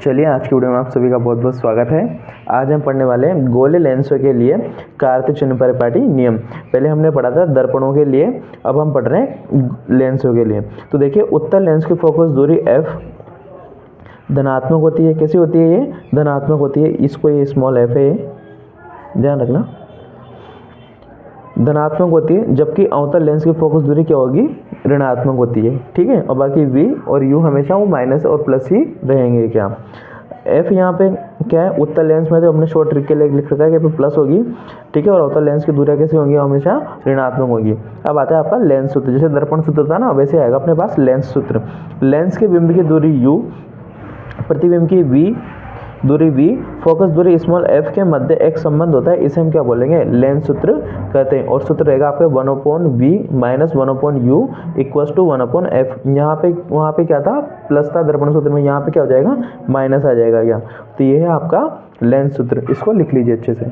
चलिए आज की वीडियो में आप सभी का बहुत बहुत स्वागत है। आज हम पढ़ने वाले हैं गोले लेंसों के लिए कार्तीय चिन्ह परिपाटी नियम। पहले हमने पढ़ा था दर्पणों के लिए, अब हम पढ़ रहे हैं लेंसों के लिए। तो देखिए उत्तल लेंस की फोकस दूरी f धनात्मक होती है। कैसी होती है? ये धनात्मक होती है। इसको ये स्मॉल f है, ध्यान रखना, धनात्मक होती है, जबकि अवतल लेंस की फोकस दूरी क्या होगी? ऋणात्मक होती है। ठीक है, और बाकी v और u हमेशा वो माइनस और प्लस ही रहेंगे। क्या f यहाँ पे क्या है? उत्तल लेंस में तो हमने शॉर्ट ट्रिक के लिए लिख रखा है कि प्लस होगी, ठीक है, और अवतल लेंस की दूरियाँ कैसी होंगी? हमेशा ऋणात्मक होगी। अब आता है आपका लेंस सूत्र। जैसे दर्पण सूत्र था ना, वैसे आएगा अपने पास लेंस सूत्र। लेंस के बिंब की दूरी u, प्रतिबिंब की v दूरी v, फोकस दूरी स्मॉल f के मध्य एक संबंध होता है, इसे हम क्या बोलेंगे? लेंस सूत्र कहते हैं। और सूत्र रहेगा आपके 1/v minus 1/u equals to 1/f। यहाँ पे वहाँ पे क्या था? प्लस था दर्पण सूत्र में, यहाँ पे क्या हो जाएगा? माइनस आ जाएगा। क्या? तो ये है आपका लेंस सूत्र, इसको लिख लीजिए अच्छे से।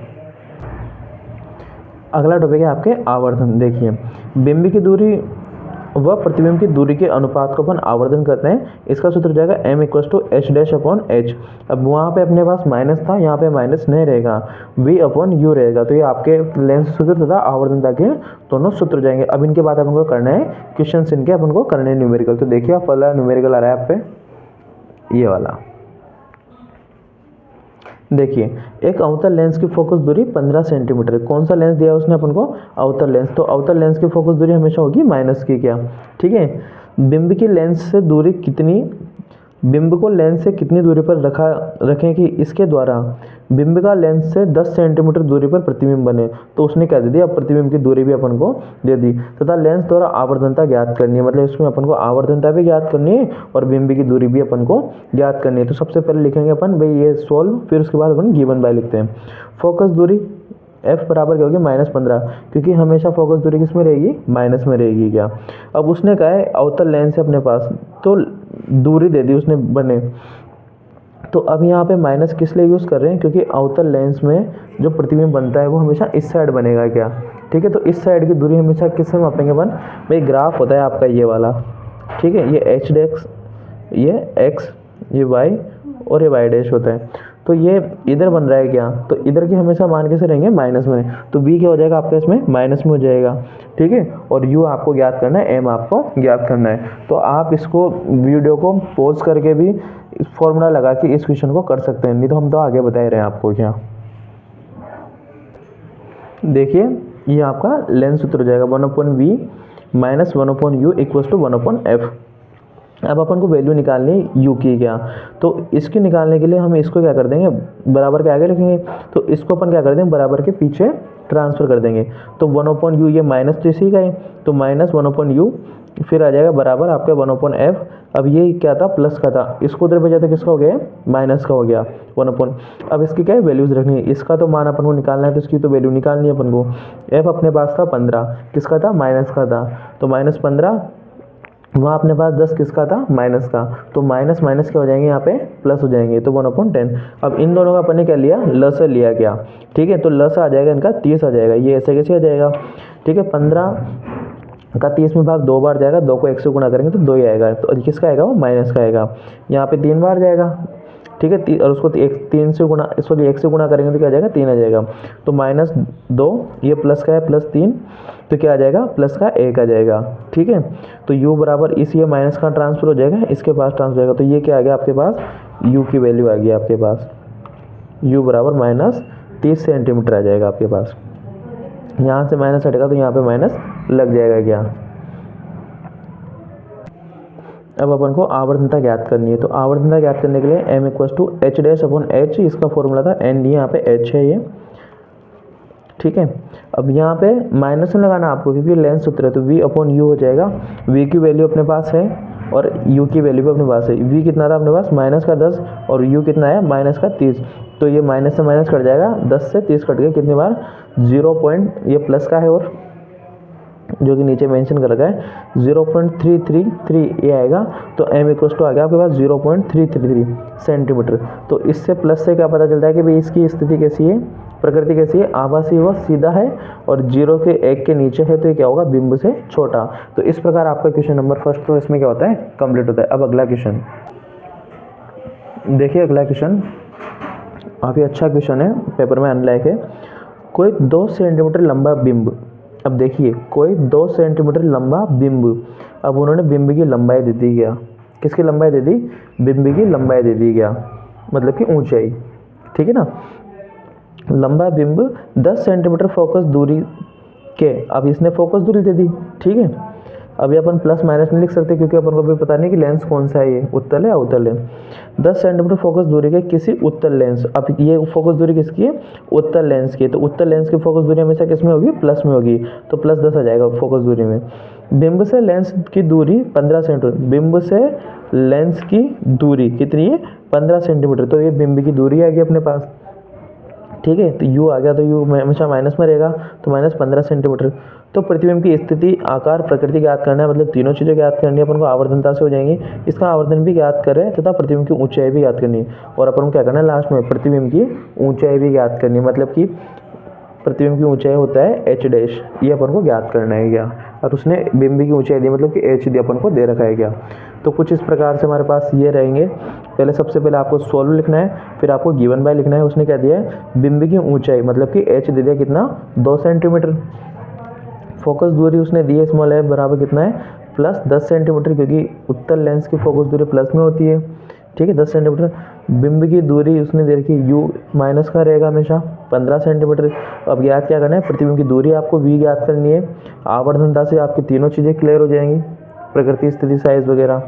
अगला टॉपिक है आपके आवर्धन। देखिए बिंब की दूरी व प्रतिबिंब की दूरी के अनुपात को अपन आवर्धन करते हैं। इसका सूत्र जाएगा m equals to h dash upon h। अब वहाँ पे अपने पास माइनस था, यहाँ पे माइनस नहीं रहेगा, v अपॉन u रहेगा। तो ये आपके लेंस सूत्र तथा आवर्धनता के दोनों सूत्र जाएंगे। अब इनके बाद अपन को करना है क्वेश्चन, इनके अपन को करने हैं न्यूमेरिकल। तो देखिए आप पहला न्यूमेरिकल आ रहा है आप पे ये वाला। देखिए एक अवतल लेंस की फोकस दूरी 15 सेंटीमीटर है। कौन सा लेंस दिया उसने अपन को? अवतल लेंस। तो अवतल लेंस की फोकस दूरी हमेशा होगी माइनस की। क्या? ठीक है। बिंब की लेंस से दूरी कितनी, बिंब को लेंस से कितनी दूरी पर रखें कि इसके द्वारा बिंब का लेंस से 10 सेंटीमीटर दूरी पर प्रतिबिंब बने। तो उसने क्या दे दिया? अब प्रतिबिंब की दूरी भी अपन को दे दी, तथा लेंस द्वारा आवर्धनता ज्ञात करनी है। मतलब इसमें अपन को आवर्धनता भी ज्ञात करनी है और बिंब की दूरी भी अपन को ज्ञात करनी है। तो सबसे पहले लिखेंगे अपन भाई ये सोल्व, फिर उसके बाद अपन गिवन बाय लिखते हैं। फोकस दूरी f बराबर क्या होगी? -15, क्योंकि हमेशा फोकस दूरी किस में रहेगी? माइनस में रहेगी। क्या? अब उसने कहा है अवतल लेंस है अपने पास, तो दूरी दे दी उसने बने। तो अब यहाँ पे माइनस किस लिए यूज़ कर रहे हैं? क्योंकि अवतल लेंस में जो प्रतिबिंब बनता है वो हमेशा इस साइड बनेगा। क्या? ठीक है, तो इस साइड की दूरी हमेशा किससे मापेंगे अपन? भाई ग्राफ होता है आपका ये वाला, ठीक है, ये h डैश, ये x, ये y और ये y डैश होता है। तो ये इधर बन रहा है। क्या? तो इधर के हमेशा मान कैसे रहेंगे? माइनस में। तो v क्या हो जाएगा आपका? इसमें माइनस में हो जाएगा। ठीक है, और u आपको ज्ञात करना है, m आपको ज्ञात करना है। तो आप इसको वीडियो को पॉज करके भी फॉर्मूला लगा के इस क्वेश्चन को कर सकते हैं, नहीं तो हम तो आगे बता रहे हैं आपको। क्या? देखिए ये आपका लेंस सूत्र हो जाएगा 1/v minus 1/u equals to 1/f। अब अपन को वैल्यू निकालनी है u की। क्या? तो इसकी निकालने के लिए हम इसको क्या कर देंगे? बराबर के आगे लिखेंगे, तो इसको अपन क्या कर देंगे? बराबर के पीछे ट्रांसफर कर देंगे। तो 1/u, ये माइनस तो इसी का है, तो माइनस 1/u, फिर आ जाएगा बराबर आपका 1/f। अब ये क्या था? प्लस का था, इसको उधर भेजा तो किसका हो गया? माइनस का हो गया 1/। अब इसकी क्या है? वैल्यूज रखनी है। इसका तो मान अपन को निकालना है, तो इसकी तो वैल्यू निकालनी है अपन को। f अपने पास था 15, किसका था? माइनस का था, तो -15, वहाँ अपने पास 10 किसका था? माइनस का। तो माइनस माइनस क्या हो जाएंगे? यहाँ पे प्लस हो जाएंगे, तो 1/10। अब इन दोनों का अपन ने क्या लिया? लस लिया। क्या? ठीक है, तो लस आ जाएगा इनका 30 आ जाएगा। ये ऐसे कैसे आ जाएगा? ठीक है, 15 का 30 में भाग 2 बार जाएगा, 2 को 1 से गुणा करेंगे तो 2 ही आएगा। तो किसका आएगा? वो माइनस का आएगा। यहाँ पे 3 बार जाएगा, ठीक है, और उसको 1 से गुणा, सॉरी 1 से गुणा करेंगे तो क्या आ जाएगा? 3 आ जाएगा। तो -2, ये प्लस का है, +3, तो क्या आ जाएगा? प्लस का 1 आ जाएगा। ठीक है, तो u बराबर इस ये माइनस का ट्रांसफर हो जाएगा, इसके पास ट्रांसफर हो जाएगा। तो ये क्या आ गया आपके पास? u की वैल्यू आ गई आपके पास, u बराबर -30 सेंटीमीटर आ जाएगा आपके पास। यहाँ से माइनस हटेगा तो यहाँ पे माइनस लग जाएगा। क्या? अब अपन को आवर्धनता ज्ञात करनी है। तो आवर्धनता ज्ञात करने के लिए m equals to h dash upon h, इसका फॉर्मूला था n, यहाँ पे h है ये। ठीक है, अब यहाँ पे माइनस में लगाना आपको, क्योंकि लेंस सूत्र है, तो v/u हो जाएगा। v की वैल्यू अपने पास है और u की वैल्यू भी अपने पास है। v कितना था अपने पास? -10, और u कितना है? -30। तो ये माइनस से माइनस कट जाएगा, 10 से 30 कट गया, कितनी बार? 0. ये प्लस का है और जो कि नीचे मेंशन कर रखा है 0.333 ये आएगा। तो m इक्वल्स टू आ गया आपके पास 0.333 सेंटीमीटर। तो इससे प्लस से क्या पता चलता है कि भाई इसकी स्थिति कैसी है, प्रकृति कैसी है? आभासी व सीधा है और 0 के 1 के नीचे है, तो ये क्या होगा? बिंब से छोटा। तो इस प्रकार आपका क्वेश्चन नंबर फर्स्ट तो इसमें क्या होता है? कंप्लीट होता है। अब अगला क्वेश्चन देखिए अगला क्वेश्चन काफ़ी अच्छा क्वेश्चन है, पेपर में आने लायक है। कोई 2 सेंटीमीटर लंबा बिंब, अब देखिए कोई 2 सेंटीमीटर लंबा बिंब, अब उन्होंने बिंब की लंबाई दे दी क्या, किसकी लंबाई दे दी, बिंब की लंबाई दे दी क्या, मतलब कि ऊंचाई, ठीक है ना। लंबा बिंब 10 सेंटीमीटर फोकस दूरी के, अब इसने फोकस दूरी दे दी, ठीक है। अभी अपन प्लस माइनस नहीं लिख सकते क्योंकि अपन को अभी पता नहीं कि लेंस कौन सा है, ये उत्तल है अवतल है। 10 सेंटीमीटर फोकस दूरी के किसी उत्तल लेंस, अब ये फोकस दूरी किसकी है, उत्तल लेंस की, तो उत्तल लेंस की फोकस दूरी हमेशा किस में होगी, प्लस में होगी, तो प्लस 10 आ जाएगा फोकस दूरी में। बिंब से लेंस की दूरी 15 सेंटीमीटर, बिंब से लेंस की दूरी कितनी है, 15 सेंटीमीटर, तो ये बिंब की दूरी आ गई अपने पास, ठीक है। तो u आ गया, तो u हमेशा माइनस में रहेगा, तो माइनस 15 सेंटीमीटर। तो प्रतिबिंब की स्थिति, आकार, प्रकृति ज्ञात करना है, मतलब तीनों चीज़ें ज्ञात करनी है अपन को, आवर्धनता से हो जाएंगी, इसका आवर्धन भी ज्ञात करें तथा प्रतिबिंब की ऊंचाई भी ज्ञात करनी है, और अपन को क्या करना है लास्ट में, प्रतिबिंब की ऊंचाई भी ज्ञात करनी है, मतलब कि प्रतिबिंब की ऊंचाई होता है एच डैश, ये अपन को ज्ञात करना है क्या, और उसने बिंब की ऊंचाई दी मतलब कि एच दी अपन को दे रखा है क्या। तो कुछ इस प्रकार से हमारे पास ये रहेंगे। पहले सबसे पहले आपको सोल्व लिखना है, फिर आपको गिवन बाय लिखना है। उसने क्या दिया है, बिंब की ऊंचाई मतलब कि एच दे दिया कितना, 2 सेंटीमीटर। फोकस दूरी उसने दी है स्मॉल एफ बराबर कितना है, प्लस 10 सेंटीमीटर, क्योंकि उत्तल लेंस की फोकस दूरी प्लस में होती है, ठीक है 10 सेंटीमीटर। बिंब की दूरी उसने दे रखी यू माइनस का रहेगा हमेशा 15 सेंटीमीटर। अब ज्ञात क्या करना है, प्रतिबिंब की दूरी आपको वी ज्ञात करनी है। आवर्धनता से आपकी तीनों चीज़ें क्लियर हो जाएंगी, प्रकृति, स्थिति, साइज वगैरह।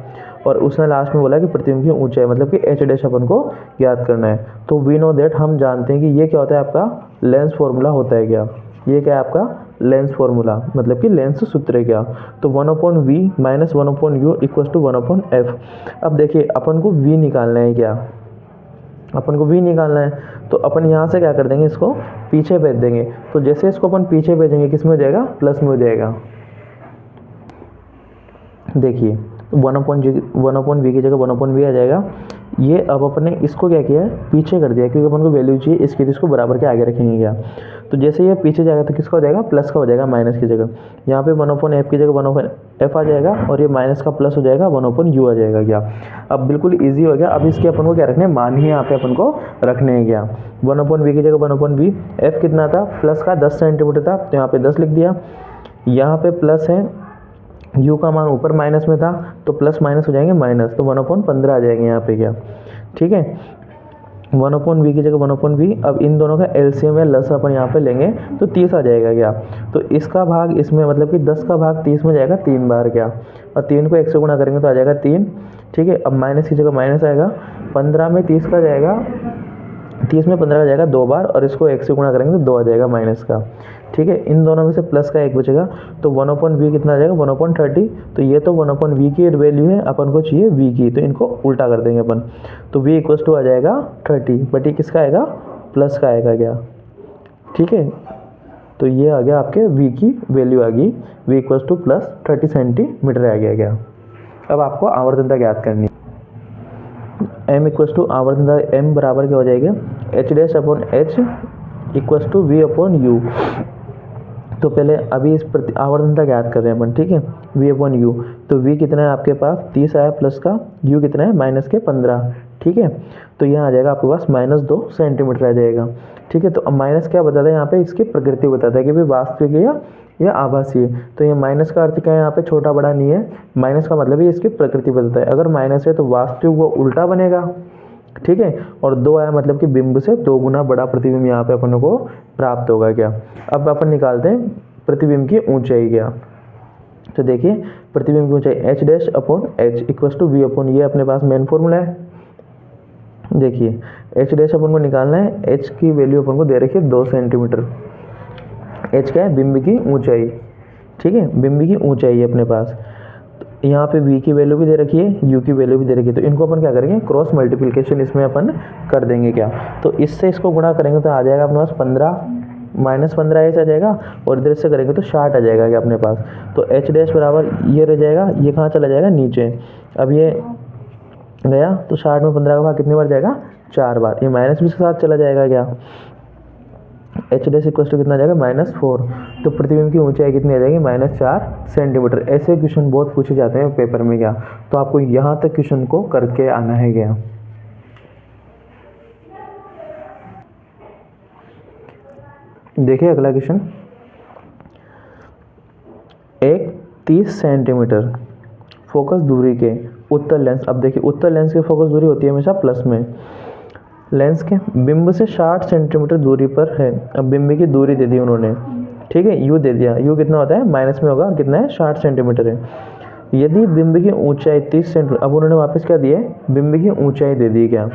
और उसने लास्ट में बोला कि प्रतिबिंब की ऊंचाई मतलब कि एच डैश अपन को ज्ञात करना है। तो वी नो दैट, हम जानते हैं कि ये क्या होता है, आपका लेंस फॉर्मूला होता है क्या, ये क्या है आपका लेंस फॉर्मूला, मतलब कि लेंस सूत्र है क्या। तो 1/v minus 1/u equal to 1/f। अब देखिए अपन को v निकालना है क्या, अपन को v निकालना है, तो अपन यहाँ से क्या कर देंगे, इसको पीछे भेज देंगे। तो जैसे इसको अपन पीछे भेजेंगे किस में हो जाएगा, प्लस में हो जाएगा। देखिए 1/v की जगह 1/v आ जाएगा। ये अब अपने इसको क्या किया है, पीछे कर दिया, क्योंकि अपन को वैल्यू चाहिए इसकी, तो इसको बराबर के आगे रखेंगे क्या। तो जैसे ये पीछे जाएगा तो किसका हो जाएगा, प्लस का हो जाएगा, माइनस की जगह। यहाँ पे 1/f की जगह 1/f आ जाएगा, और ये माइनस का प्लस हो जाएगा, 1/u आ जाएगा क्या। अब बिल्कुल ईजी हो गया। अब इसके अपन को क्या रखने हैं, मान ही यहाँ पे अपन को रखने हैं क्या, 1/v की जगह 1/v। f कितना था, प्लस का 10 सेंटीमीटर था, तो यहाँ पे 10 लिख दिया। यहाँ पे प्लस है, u का मान ऊपर माइनस में था, तो प्लस माइनस हो जाएंगे माइनस, तो 1/15 आ जाएंगे यहाँ पे क्या, ठीक है। 1/v की जगह 1/v। अब इन दोनों का एलसीएम या लस अपन यहाँ पे लेंगे तो 30 आ जाएगा क्या। तो इसका भाग इसमें, मतलब कि 10 का भाग 30 में जाएगा 3 बार क्या, और 3 को 1 से गुणा करेंगे तो आ जाएगा 3, ठीक है। अब माइनस की जगह माइनस आएगा, 15 में 30 का जाएगा, 30 में 15 आ जाएगा 2 बार, और इसको 1 से गुणा करेंगे तो 2 आ जाएगा माइनस का, ठीक है। इन दोनों में से प्लस का 1 बचेगा, तो 1/v कितना आ जाएगा, 1/30। तो ये तो 1/v की वैल्यू है, अपन को चाहिए v की, तो इनको उल्टा कर देंगे अपन। तो v इक्वल टू आ जाएगा 30, बट ये किसका आएगा, प्लस का आएगा क्या, ठीक है। तो ये आ गया आपके v की वैल्यू आ गई, v equal to plus 30 centimetre आ गया क्या। अब आपको आवर्धनता ज्ञात करनी है। m इक्वल टू आवर्धनता m बराबर क्या हो जाएगा, h dash upon h equal to v upon u। तो पहले अभी इस आवर्धनता ज्ञात कर रहे हैं अपन, ठीक है, v अपॉन u। तो v कितना है आपके पास 30 आया, प्लस का u कितना है माइनस के 15, ठीक है। तो यहाँ आ जाएगा आपके पास -2 सेंटीमीटर आ जाएगा, ठीक है। तो अब माइनस क्या बताता है यहाँ पे, इसकी प्रकृति बताता है कि भाई वास्तविक है या आभासी है। तो ये माइनस का अर्थ क्या है, यहाँ पे छोटा बड़ा नहीं है, माइनस का मतलब ये इसकी प्रकृति बताता है। अगर माइनस है तो वास्तविक वो उल्टा बनेगा, ठीक है। और 2 आया मतलब कि बिंब से 2 गुना बड़ा प्रतिबिंब यहाँ पे अपन को प्राप्त होगा क्या। अब अपन निकालते हैं प्रतिबिंब की ऊंचाई क्या। तो देखिए प्रतिबिंब की ऊंचाई h dash upon h equal to v upon, ये अपने पास मेन फॉर्मूला है। देखिए h डैश अपन को निकालना है, h की वैल्यू अपन को दे रखी है 2 सेंटीमीटर। h क्या है, बिंब की ऊंचाई, ठीक है, बिंब की ऊंचाई है अपने पास। यहाँ पे v की वैल्यू भी दे रखी है, u की वैल्यू भी दे रखी है। तो इनको अपन क्या करेंगे, क्रॉस मल्टीप्लिकेशन इसमें अपन कर देंगे क्या। तो इससे इसको गुणा करेंगे तो आ जाएगा अपने पास 15 माइनस 15 ऐसे आ जाएगा, और इधर से करेंगे तो 60 आ जाएगा क्या अपने पास। तो h डैश बराबर ये रह जाएगा, ये कहाँ चला जाएगा नीचे। अब ये गया तो 60 में 15 का भाग कितनी बार जाएगा, 4 बार। ये माइनस भी के साथ चला जाएगा क्या, एच डैश इक्वल टू कितना आ जाएगा -4। तो प्रतिबिंब की ऊंचाई कितनी आ जाएगी, -4 सेंटीमीटर। ऐसे क्वेश्चन बहुत पूछे जाते हैं पेपर में क्या, तो आपको यहाँ तक क्वेश्चन को करके आना है क्या। देखिए अगला क्वेश्चन, एक 30 सेंटीमीटर फोकस दूरी के उत्तल लेंस, अब देखिए उत्तल लेंस की फोकस दूरी होती है हमेशा प्लस में, लेंस के बिंब से 60 सेंटीमीटर दूरी पर है। अब बिंब की दूरी दे दी उन्होंने, ठीक है, यू दे दिया, यू कितना होता है माइनस में होगा, कितना है 60 सेंटीमीटर है। यदि बिंब की ऊंचाई 30 सेंटीमीटर, अब उन्होंने वापस क्या दिया है, बिंब की ऊंचाई दे दी क्या,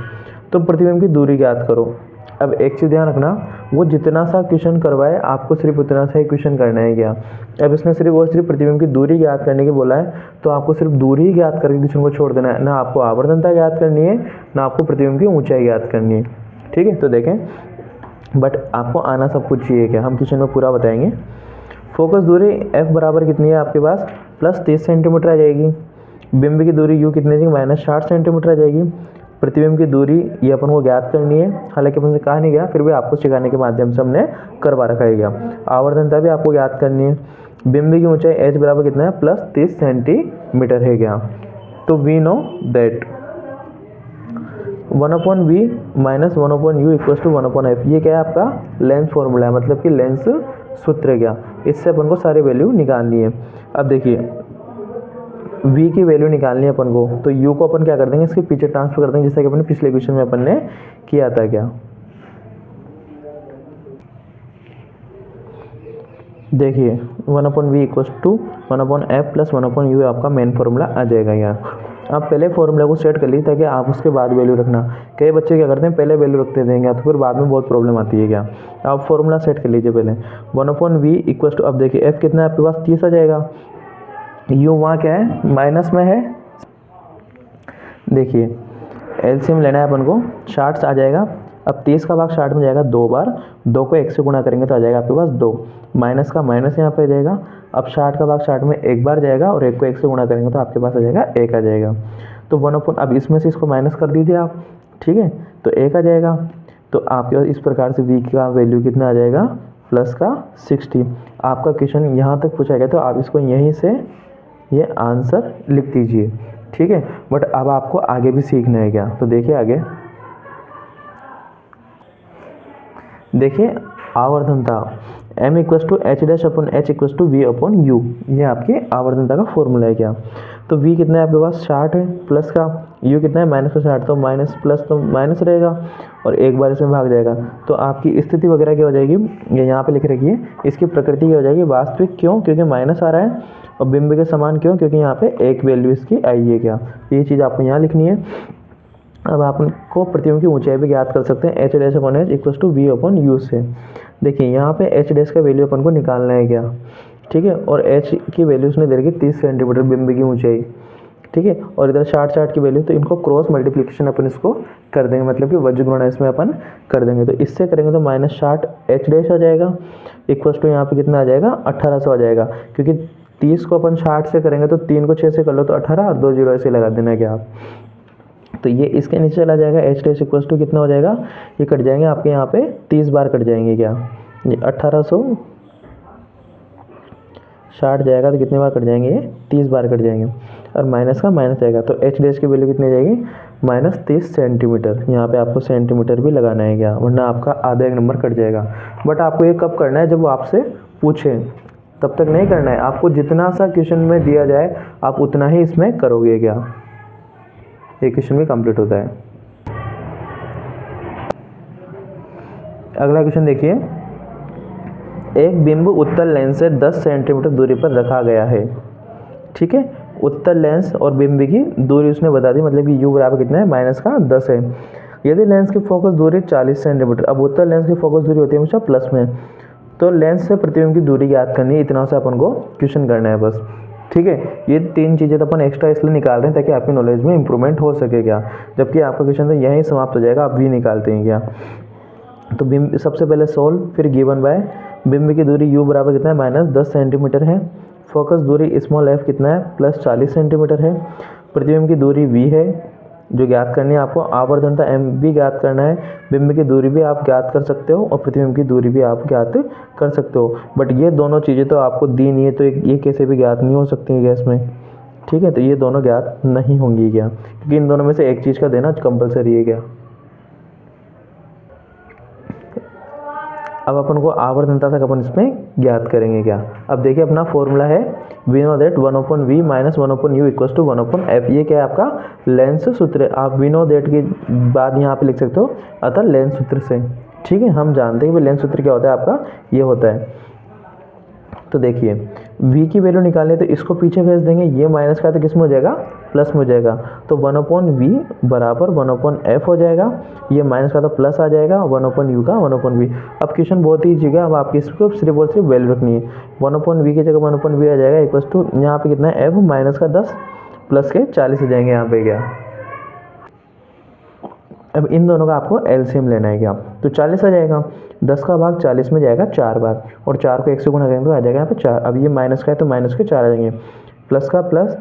तो प्रतिबिंब की दूरी ज्ञात करो। अब एक चीज़ ध्यान रखना, वो जितना सा क्वेश्चन करवाए आपको सिर्फ उतना सा ही क्वेश्चन करना है क्या। अब इसने सिर्फ और सिर्फ प्रतिबिंब की दूरी ज्ञात करने के बोला है, तो आपको सिर्फ दूरी ही ज्ञात करके क्वेश्चन को छोड़ देना है, ना आपको आवर्तनता ज्ञात करनी है, ना आपको प्रतिबिंब की ऊंचाई ज्ञात करनी है। ठीक है, तो देखें, बट आपको आना सब कुछ चाहिए क्या, हम क्वेश्चन में पूरा बताएंगे। फोकस दूरी f बराबर कितनी है आपके पास, प्लस 30 सेंटीमीटर आ जाएगी। बिंब की दूरी u कितनी थी, माइनस 60 सेंटीमीटर आ जाएगी। प्रतिबिंब की दूरी ये अपन को ज्ञात करनी है, हालांकि अपन से कहा नहीं गया, फिर भी आपको सिखाने के माध्यम से हमने करवा रखा है क्या। आवर्तनता भी आपको ज्ञात करनी है। बिंब की ऊंचाई h बराबर कितना है, प्लस 30 सेंटीमीटर है क्या। तो we know that 1/v minus 1/u equals to 1/f, ये क्या है आपका लेंस फॉर्मूला है, मतलब कि लेंस सूत्र है क्या। इससे अपन को सारी वैल्यू निकालनी है। अब देखिए v की वैल्यू निकालनी है अपन को, तो u को अपन क्या कर देंगे, इसके पीछे ट्रांसफर कर देंगे, जैसा कि अपन पिछले क्वेश्चन में अपन ने किया था क्या। देखिए 1/v equals to 1/f plus 1/u आपका मेन फार्मूला आ जाएगा यहाँ। आप पहले फार्मूला को सेट कर लीजिए ताकि आप उसके बाद वैल्यू रखना। कई बच्चे क्या करते हैं, पहले वैल्यू रखते देंगे तो फिर बाद में बहुत प्रॉब्लम आती है क्या। आप फार्मूला सेट कर लीजिए पहले, 1/v इक्वल्स टू, अब देखिए f कितना है आपके पास 30 आ जाएगा, u वहाँ क्या है माइनस में है। देखिए एलसीएम लेना है अपन को, 60 आ जाएगा। अब 30 का भाग 60 में जाएगा 2 बार, 2 को 1 से गुणा करेंगे तो आ जाएगा आपके पास 2, माइनस का माइनस यहाँ पे आ जाएगा। अब 60 का भाग 60 में एक बार जाएगा और 1 को 1 से गुणा करेंगे तो आपके पास आ जाएगा 1 आ जाएगा। तो 1/, अब इसमें से इसको माइनस कर दीजिए आप, ठीक है, तो 1 आ जाएगा। तो आपके पास इस प्रकार से v का वैल्यू कितना आ जाएगा, प्लस का 60। आपका क्वेश्चन यहाँ तक पूछा गया तो आप इसको यहीं से ये आंसर लिख दीजिए, ठीक है। बट अब आपको आगे भी सीखना है क्या, तो देखिए आगे, देखिए आवर्तनता m equals to H dash upon h equals to v upon u, ये आपकी आवर्तनता का फॉर्मूला है क्या। तो v कितना है आपके पास 60 है, प्लस का u कितना है माइनस का 60, तो माइनस प्लस तो माइनस रहेगा और एक बार इसमें भाग जाएगा। तो आपकी स्थिति वगैरह क्या हो जाएगी, ये यहाँ पे लिख रखी है, इसकी प्रकृति क्या हो जाएगी वास्तविक, क्यों, क्योंकि माइनस आ रहा है, और बिंब के समान क्यों, क्योंकि यहाँ पे एक वैल्यू इसकी आई है क्या। ये चीज़ आपको यहाँ लिखनी है। अब आपको प्रतिबिंब की ऊंचाई भी ज्ञात कर सकते हैं, H dash upon H equals to V upon U से। देखिए यहाँ पे एच डैश का वैल्यू अपन को निकालना है क्या, ठीक है, और एच की वैल्यू उसने दे रखी 30 सेंटीमीटर बिंब की ऊंचाई, ठीक है, और इधर 60 की वैल्यू, तो इनको क्रॉस मल्टीप्लिकेशन अपन इसको कर देंगे, मतलब कि वज्र गुणा इसमें अपन कर देंगे। तो इससे करेंगे तो माइनस 60 एच डैश आ जाएगा इक्वल्स टू यहाँ पे कितना आ जाएगा 1800 आ जाएगा, क्योंकि 30 को अपन 60 से करेंगे तो 3 को 6 से कर लो तो 18 और 2 जीरो ऐसे लगा देना है क्या आप। तो ये इसके नीचे चला जाएगा, एच डैश इक्वल्स टू कितना हो जाएगा, ये कट जाएंगे आपके यहाँ पे 30 बार कट जाएंगे क्या, ये 1800 60 जाएगा तो कितने बार कट जाएंगे, ये 30 बार कट जाएंगे, और माइनस का माइनस आएगा। तो एच डैश की वैल्यू कितनी जाएगी, माइनस 30 सेंटीमीटर। यहाँ पे आपको सेंटीमीटर भी लगाना है क्या, वरना आपका आधा एक नंबर कट जाएगा। बट आपको ये कब करना है, जब वो आपसे पूछे, तब तक नहीं करना है। आपको जितना सा क्वेश्चन में दिया जाए आप उतना ही इसमें करोगे क्या, ये क्वेश्चन भी कंप्लीट होता है। अगला क्वेश्चन देखिए, एक बिंब उत्तल लेंस से 10 सेंटीमीटर दूरी पर रखा गया है, ठीक है, उत्तल लेंस और बिंब की दूरी उसने बता दी, मतलब कि u बराबर कितना है माइनस का 10 है। यदि लेंस की फोकस दूरी 40 सेंटीमीटर, अब उत्तल लेंस की फोकस दूरी होती है हमेशा प्लस में, तो लेंस से प्रतिबिंब की दूरी ज्ञात करनी है, इतना से अपन को क्वेश्चन करना है बस, ठीक है। ये 3 चीज़ें तो अपन एक्स्ट्रा इसलिए निकाल रहे हैं ताकि आपकी नॉलेज में इंप्रूवमेंट हो सके क्या, जबकि आपका क्वेश्चन तो यहीं समाप्त हो जाएगा, आप भी निकालते हैं क्या। तो बिंब सबसे पहले सोल्व, फिर गिवन बाय बिंब की दूरी u बराबर कितना है माइनस 10 सेंटीमीटर है, फोकस दूरी स्मॉल f कितना है प्लस 40 सेंटीमीटर है, प्रतिबिंब की दूरी v है जो ज्ञात करनी है आपको, आवर्तनता m भी ज्ञात करना है, बिंब की दूरी भी आप ज्ञात कर सकते हो और प्रतिबिंब की दूरी भी आप ज्ञात कर सकते हो। बट ये दोनों चीज़ें तो आपको दी नहीं है, तो ये कैसे भी ज्ञात नहीं हो सकती है गैस में, ठीक है, तो ये दोनों ज्ञात नहीं होंगी क्या, क्योंकि इन दोनों में से एक चीज़ का देना कंपलसरी है क्या। अब अपन को आवर्तनता तक अपन इसमें ज्ञात करेंगे क्या। अब देखिए अपना फॉर्मूला है we know that 1/v minus 1/u equals to 1/f। ये क्या है आपका लेंस सूत्र। आप वी नो दैट के बाद यहाँ पे लिख सकते हो अतः लेंस सूत्र से। ठीक है, हम जानते हैं कि लेंस सूत्र क्या होता है आपका, ये होता है। तो देखिए v की वैल्यू निकालने तो इसको पीछे भेज देंगे, ये माइनस का तो किस में हो जाएगा, प्लस में हो जाएगा। तो 1/v बराबर 1/f हो जाएगा, ये माइनस का तो प्लस आ जाएगा, 1/u का 1/v। अब क्वेश्चन बहुत ही जगह, अब आपकी इसको सिर्फ और सिर्फ वैल्यू रखनी है। 1/v की जगह 1/v आ जाएगा इक्वल्स टू यहाँ पे कितना है f माइनस का 10 प्लस के 40 हो जाएंगे यहाँ पे क्या। अब इन दोनों का आपको एलसीएम लेना है क्या, तो 40 आ जाएगा, 10 का भाग 40 में जाएगा 4 बार, और 4 को 1 से गुणा करेंगे तो आ जाएगा यहाँ पे 4। अब ये माइनस का है तो माइनस के 4 आ जाएंगे, प्लस का प्लस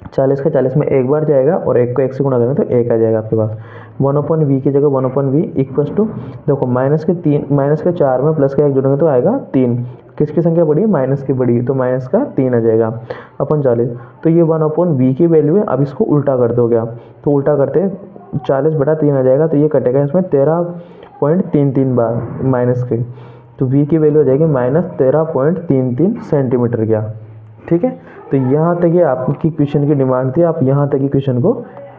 40 का 40 में एक बार जाएगा, और 1 को 1 से गुणा करेंगे तो 1 आ जाएगा आपके पास। 1/v की जगह 1/v इक्वल्स टू देखो माइनस के 4 में प्लस का 1 जोड़ेंगे तो आएगा 3। किसकी संख्या बढ़ी है, माइनस की बढ़ी, तो माइनस का 3 आ जाएगा अपन 40। तो ये 1/v की वैल्यू है। अब इसको उल्टा कर दो क्या, तो उल्टा करते 40/3 आ जाएगा, तो ये कटेगा इसमें 13.33 बार माइनस के, तो v की वैल्यू हो जाएगी माइनस 13.33 सेंटीमीटर क्या। ठीक है, तो यहाँ तक ये आपकी क्वेश्चन की डिमांड थी, आप यहाँ तक ही क्वेश्चन को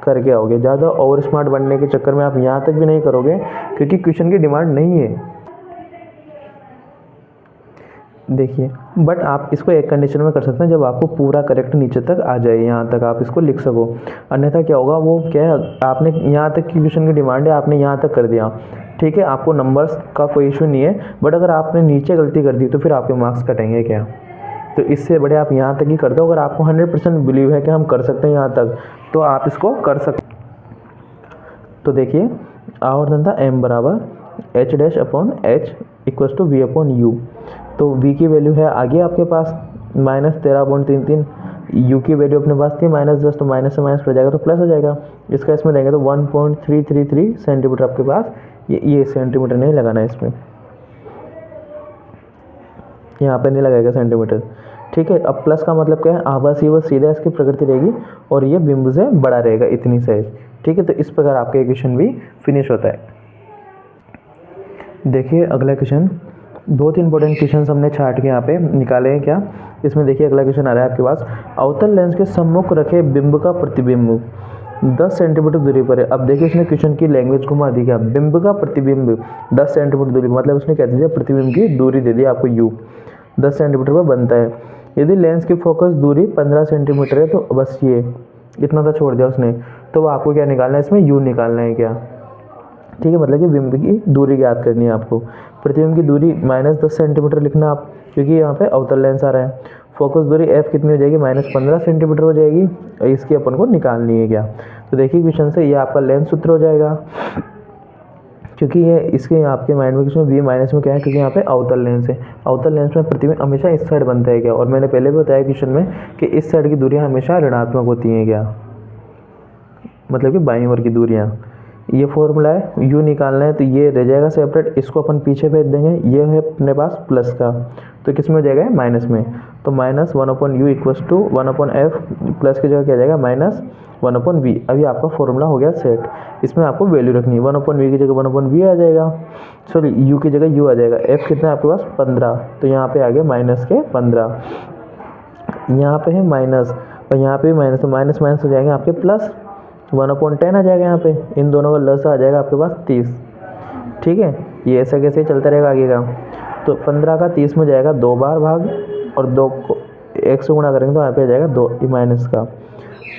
करके आओगे। ज़्यादा ओवर स्मार्ट बनने के चक्कर में आप यहाँ तक भी नहीं करोगे, क्योंकि क्वेश्चन की डिमांड नहीं है। देखिए बट आप इसको एक कंडीशन में कर सकते हैं, जब आपको पूरा करेक्ट नीचे तक आ जाए, यहाँ तक आप इसको लिख सको। अन्यथा क्या होगा, वो क्या है, आपने यहाँ तक की क्वेश्चन की डिमांड है, आपने यहाँ तक कर दिया, ठीक है, आपको नंबर्स का कोई इशू नहीं है, बट अगर आपने नीचे गलती कर दी तो फिर आपके मार्क्स कटेंगे क्या। तो इससे बड़े आप यहाँ तक ही कर दो। अगर आपको 100% बिलीव है कि हम कर सकते हैं यहाँ तक, तो आप इसको कर सकते। तो देखिए आवर्तनता m बराबर h dash upon h equals to v upon u। तो v की वैल्यू है आगे आपके पास माइनस 13.33, u की वैल्यू अपने पास थी -10, तो माइनस से माइनस कर जाएगा तो प्लस हो जाएगा। इसका इसमें देंगे तो 1.333 सेंटीमीटर आपके पास, ये सेंटीमीटर नहीं लगाना है इसमें, यहाँ पे नहीं लगाएगा सेंटीमीटर। ठीक है, अब प्लस का मतलब क्या है, आभासी व सीधा इसकी प्रकृति रहेगी, और ये बिंदु से बड़ा रहेगा इतनी साइज। ठीक है, तो इस प्रकार आपका इक्वेशन भी फिनिश होता है। देखिए अगला क्वेश्चन, बहुत इंपॉर्टेंट क्वेश्चन हमने छाट के यहाँ पे निकाले हैं क्या। इसमें देखिए अगला क्वेश्चन आ रहा है आपके पास, अवतल लेंस के सम्मुख रखे बिंब का प्रतिबिंब 10 सेंटीमीटर दूरी पर है। अब देखिए इसने क्वेश्चन की लैंग्वेज घुमा दी क्या, बिंब का प्रतिबिंब 10 सेंटीमीटर दूरी, मतलब उसने कह दिया प्रतिबिंब की दूरी दे दी आपको u 10 सेंटीमीटर पर बनता है। यदि लेंस की फोकस दूरी 15 सेंटीमीटर है, तो बस ये इतना सा छोड़ दिया उसने, तो आपको क्या निकालना है, इसमें u निकालना है क्या। ठीक है, मतलब कि बिंब की दूरी ज्ञात करनी है आपको। प्रतिबिंब की दूरी -10 सेंटीमीटर लिखना आप, क्योंकि यहाँ पे अवतल लेंस आ रहा है। फोकस दूरी f कितनी हो जाएगी, -15 सेंटीमीटर हो जाएगी, इसकी अपन को निकालनी है क्या। तो देखिए क्वेश्चन से ये आपका लेंस सूत्र हो जाएगा, क्योंकि ये इसके आपके माइंड में क्वेश्चन v माइनस में क्या है, क्योंकि यहाँ पे अवतल लेंस है। अवतल लेंस में प्रतिबिंब हमेशा इस साइड बनता है क्या, और मैंने पहले भी बताया क्वेश्चन में कि इस साइड की दूरियाँ हमेशा ऋणात्मक होती हैं क्या, मतलब कि बाईं ओर की दूरियाँ। ये फॉर्मूला है, u निकालना है, तो ये रह जाएगा सेपरेट, इसको अपन पीछे भेज देंगे। ये है अपने पास प्लस का, तो किस में हो जाएगा, माइनस में, तो -1/u equals to 1/f, plus की जगह क्या जाएगा -1/v। अभी आपका फॉर्मूला हो गया सेट। इसमें आपको वैल्यू रखनी है, 1/v की जगह 1/v आ जाएगा, सॉरी u की जगह u आ जाएगा। f कितना है आपके पास 15, तो यहाँ पे आ गया -15, यहाँ पे है माइनस, और यहाँ पे भी माइनस, तो माइनस माइनस हो जाएंगे आपके प्लस, 1/10 आ जाएगा यहाँ पे, इन दोनों का लस आ जाएगा आपके पास 30। ठीक है, ये ऐसा कैसे चलता रहेगा आगे का। तो 15 का 30 में जाएगा 2 बार भाग, और 2 को 1 से गुणा करेंगे तो यहाँ पे आ जाएगा 2, माइनस का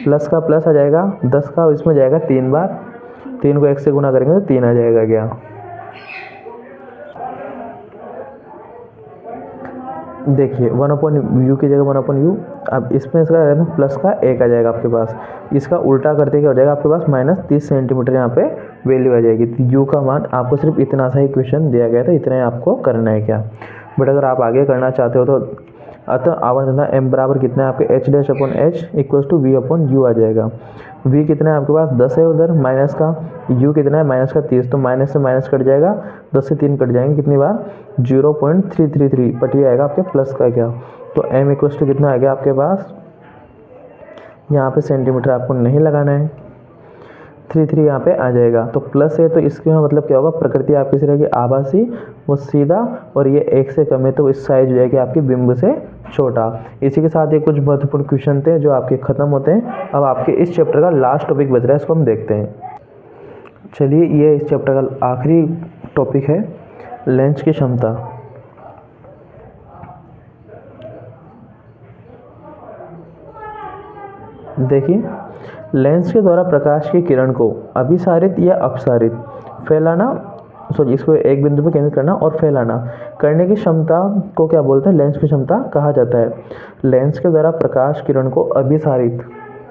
प्लस का प्लस आ जाएगा, 10 का इसमें जाएगा 3 बार, 3 को 1 से गुणा करेंगे तो 3 आ जाएगा क्या। देखिए 1/u की जगह 1/u, अब इसमें इसका प्लस का 1 आ जाएगा आपके पास, इसका उल्टा करते क्या हो जाएगा आपके पास -30 सेंटीमीटर यहाँ पे वैल्यू आ जाएगी। तो u का मान आपको सिर्फ इतना सा ही क्वेश्चन दिया गया था, इतना ही आपको करना है क्या। बट अगर आप आगे करना चाहते हो तो अतः आवर्तनता m बराबर कितना है आपके h dash upon h equals to v upon u आ जाएगा। v कितना है आपके पास 10 है उधर माइनस का, u कितना है माइनस का 30, तो माइनस से माइनस कट जाएगा, 10 से 3 कट जाएंगे, कितनी बार 0.333, बट ये आएगा आपके प्लस का क्या। तो m इक्वल्स टू कितना आ गया आपके पास, यहाँ पे सेंटीमीटर आपको नहीं लगाना है, 3 यहाँ पे आ जाएगा। तो प्लस है तो इसके मतलब क्या होगा, प्रकृति आपकी इस रहेगी आभासी, वो सीधा, और ये 1 से कम है तो इस साइज हो जाएगी आपकी बिंब से छोटा। इसी के साथ ये कुछ महत्वपूर्ण क्वेश्चन थे जो आपके ख़त्म होते हैं। अब आपके इस चैप्टर का लास्ट टॉपिक बच रहा है, इसको हम देखते हैं। चलिए, ये इस चैप्टर का आखिरी टॉपिक है, लेंस की क्षमता। देखिए, लेंस के द्वारा प्रकाश की किरण को अभिसारित या अपसारित, फैलाना, इसको एक बिंदु पर केंद्रित करना और फैलाना करने की क्षमता को क्या बोलते हैं, लेंस की क्षमता कहा जाता है। लेंस के द्वारा प्रकाश किरण को अभिसारित,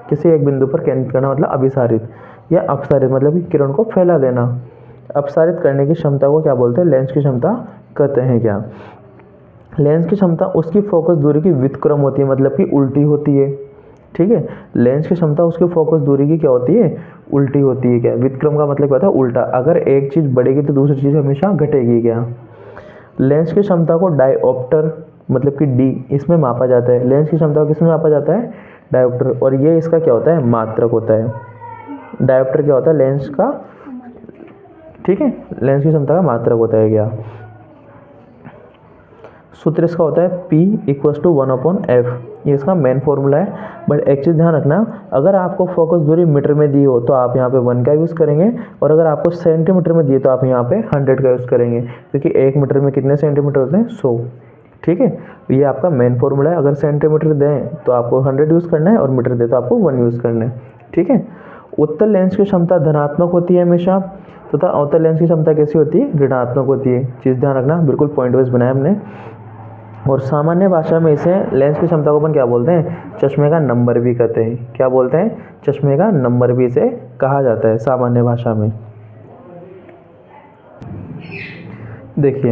किसी एक बिंदु पर केंद्रित करना मतलब अभिसारित, या अपसारित मतलब कि किरण को फैला देना, अपसारित करने की क्षमता को क्या बोलते हैं, लेंस की क्षमता कहते हैं। क्या लेंस की क्षमता उसकी फोकस दूरी की व्युत्क्रम होती है, मतलब कि उल्टी होती है। ठीक है, लेंस की क्षमता उसकी फोकस दूरी की क्या होती है, उल्टी होती है। क्या व्युत्क्रम का मतलब क्या होता है, उल्टा। अगर एक चीज़ बढ़ेगी तो दूसरी चीज़ हमेशा घटेगी। क्या लेंस की क्षमता को डायोप्टर मतलब कि डी इसमें मापा जाता है। लेंस की क्षमता को किसमें मापा जाता है, डायोप्टर, और ये इसका क्या होता है, मात्रक होता है। डायोप्टर क्या होता है, लेंस का, ठीक है, लेंस की क्षमता का मात्रक होता है। क्या सूत्र इसका होता है P = 1/f, ये इसका मेन फॉर्मूला है। बट एक चीज़ ध्यान रखना, अगर आपको फोकस दूरी मीटर में दी हो तो आप यहाँ पे 1 का यूज़ करेंगे, और अगर आपको सेंटीमीटर में दी तो आप यहाँ पे 100 का यूज़ करेंगे, क्योंकि 1 मीटर में कितने सेंटीमीटर होते हैं, 100। ठीक है, ये आपका मेन फॉर्मूला है। अगर सेंटीमीटर दें तो आपको 100 यूज़ करना है, और मीटर दें तो आपको 1 यूज़ करना है। ठीक है, उत्तल लेंस की क्षमता धनात्मक होती है हमेशा, तथा अवतल लेंस की क्षमता कैसी होती है, ऋणात्मक होती है। चीज़ ध्यान रखना, बिल्कुल पॉइंट वाइज बनाया हमने। और सामान्य भाषा में इसे लेंस की क्षमता को अपन क्या बोलते हैं, चश्मे का नंबर भी कहते हैं। क्या बोलते हैं, चश्मे का नंबर भी इसे कहा जाता है सामान्य भाषा में। देखिए,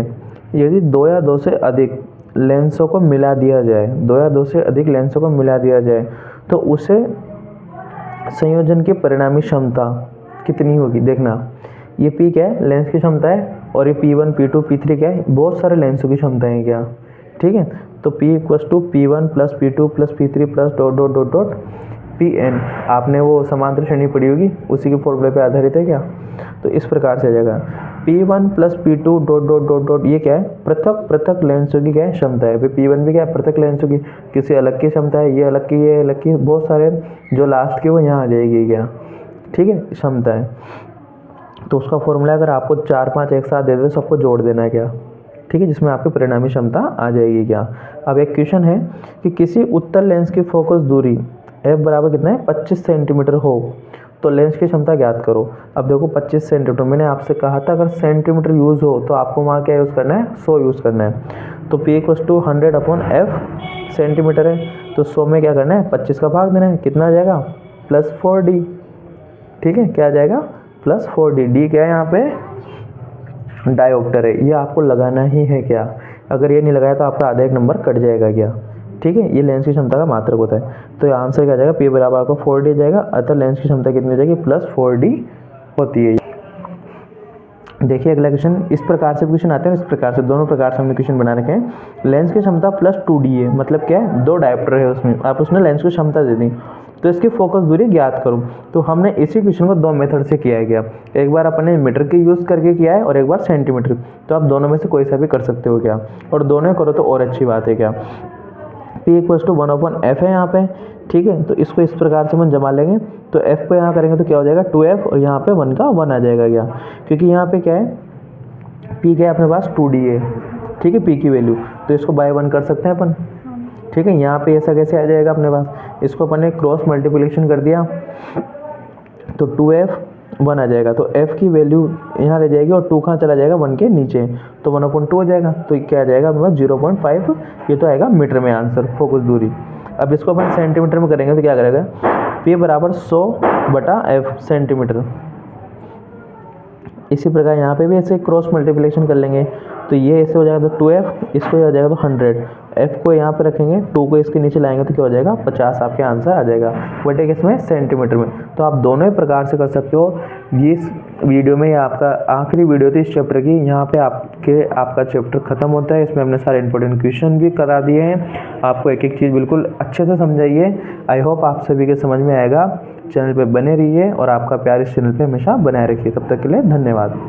यदि 2 या 2 से अधिक लेंसों को मिला दिया जाए, 2 या 2 से अधिक लेंसों को मिला दिया जाए तो उसे संयोजन की परिणामी क्षमता कितनी होगी। देखना, ये P क्या है, लेंस की क्षमता है, और ये P1 P2 P3 क्या है, बहुत सारे लेंसों की क्षमता है। क्या ठीक है, तो P = P1 + P2 + P3 + ... Pn, आपने वो समांतर श्रेणी पढ़ी होगी, उसी के फॉर्मूले पे आधारित है। क्या तो इस प्रकार से आ जाएगा P1 + P2 ... ये क्या है, पृथक पृथक लेंसों की क्या है, क्षमता है। P1 भी क्या है, पृथक लेंसों की, किसी अलग की क्षमता है, ये अलग की, ये अलग की, बहुत सारे, जो लास्ट की वो यहाँ आ जाएगी। क्या ठीक है, क्षमता है। तो उसका फॉर्मूला अगर आपको 4-5 एक साथ दे दे तो सबको जोड़ देना है। क्या ठीक है, जिसमें आपकी परिणामी क्षमता आ जाएगी। क्या अब एक क्वेश्चन है कि किसी उत्तल लेंस की फोकस दूरी f बराबर कितना है, 25 सेंटीमीटर हो तो लेंस की क्षमता ज्ञात करो। अब देखो 25 सेंटीमीटर, मैंने आपसे कहा था अगर सेंटीमीटर यूज़ हो तो आपको वहाँ क्या यूज़ करना है, 100 यूज़ करना है। तो P = 100/f सेंटीमीटर है, तो 100 में क्या करना है, 25 का भाग देना है, कितना आ जाएगा, +4d। ठीक है, क्या आ जाएगा, +4d। d क्या है यहाँ पे, डायोप्टर है, ये आपको लगाना ही है। क्या अगर ये नहीं लगाया तो आपका आधा एक नंबर कट जाएगा। क्या ठीक है, ये लेंस की क्षमता का मात्रक होता है। तो ये आंसर क्या जाएगा, P बराबर आपको 4d जाएगा, अतः लेंस की क्षमता कितनी हो जाएगी, +4d होती है। देखिए अगला क्वेश्चन, इस प्रकार से क्वेश्चन आते हैं, इस प्रकार से, दोनों प्रकार से हमने क्वेश्चन बना रखे हैं। लेंस की क्षमता +2d है, मतलब क्या है, 2 डायोप्टर है उसमें, आप उसमें लेंस की क्षमता दे दी, तो इसकी फोकस दूरी ज्ञात करो। तो हमने इसी क्वेश्चन को 2 मेथड से किया है। क्या एक बार अपने मीटर के यूज़ करके किया है, और एक बार सेंटीमीटर। तो आप दोनों में से कोई सा भी कर सकते हो। क्या और दोनों करो तो और अच्छी बात है। क्या P = 1/f है यहाँ पे। ठीक है, तो इसको इस प्रकार से हम जमा लेंगे, तो f को यहाँ करेंगे तो क्या हो जाएगा, 2f, और यहाँ पे 1 का 1 आ जाएगा। क्या क्योंकि यहाँ पे क्या है, P क्या है अपने पास, 2d है। ठीक है, P की वैल्यू, तो इसको बाय 1 कर सकते हैं अपन। ठीक है, यहाँ पे ऐसा कैसे आ जाएगा अपने पास, इसको अपन ने क्रॉस मल्टीप्लिकेशन कर दिया तो 2f 1 आ जाएगा, तो f की वैल्यू यहाँ रह जाएगी, और 2 कहाँ चला जाएगा, 1 के नीचे, तो 1/2 हो जाएगा। तो क्या आ जाएगा अपने पास, 0.5, ये तो आएगा मीटर में आंसर, फोकस दूरी। अब इसको अपन सेंटीमीटर में करेंगे तो क्या करेगा, P बराबर 100/f सेंटीमीटर। इसी प्रकार यहाँ पे भी ऐसे क्रॉस मल्टीप्लिकेशन कर लेंगे, तो ये ऐसे हो जाएगा, तो 2f, इसको हो जाएगा तो 100, f को यहाँ पे रखेंगे, 2 को इसके नीचे लाएंगे तो क्या हो जाएगा, 50 आपके आंसर आ जाएगा, बट एक इसमें सेंटीमीटर में। तो आप दोनों ही प्रकार से कर सकते हो। ये इस वीडियो में आपका आखिरी वीडियो थी इस चैप्टर की, यहाँ पे आपका चैप्टर खत्म होता है। इसमें हमने सारे इंपॉर्टेंट क्वेश्चन भी करा दिए हैं, आपको एक एक चीज़ बिल्कुल अच्छे से समझाइए। आई होप आप सभी के समझ में आएगा। चैनल पे बने रहिए और आपका प्यार इस चैनल पे हमेशा बनाए रखिए। तब तक के लिए धन्यवाद।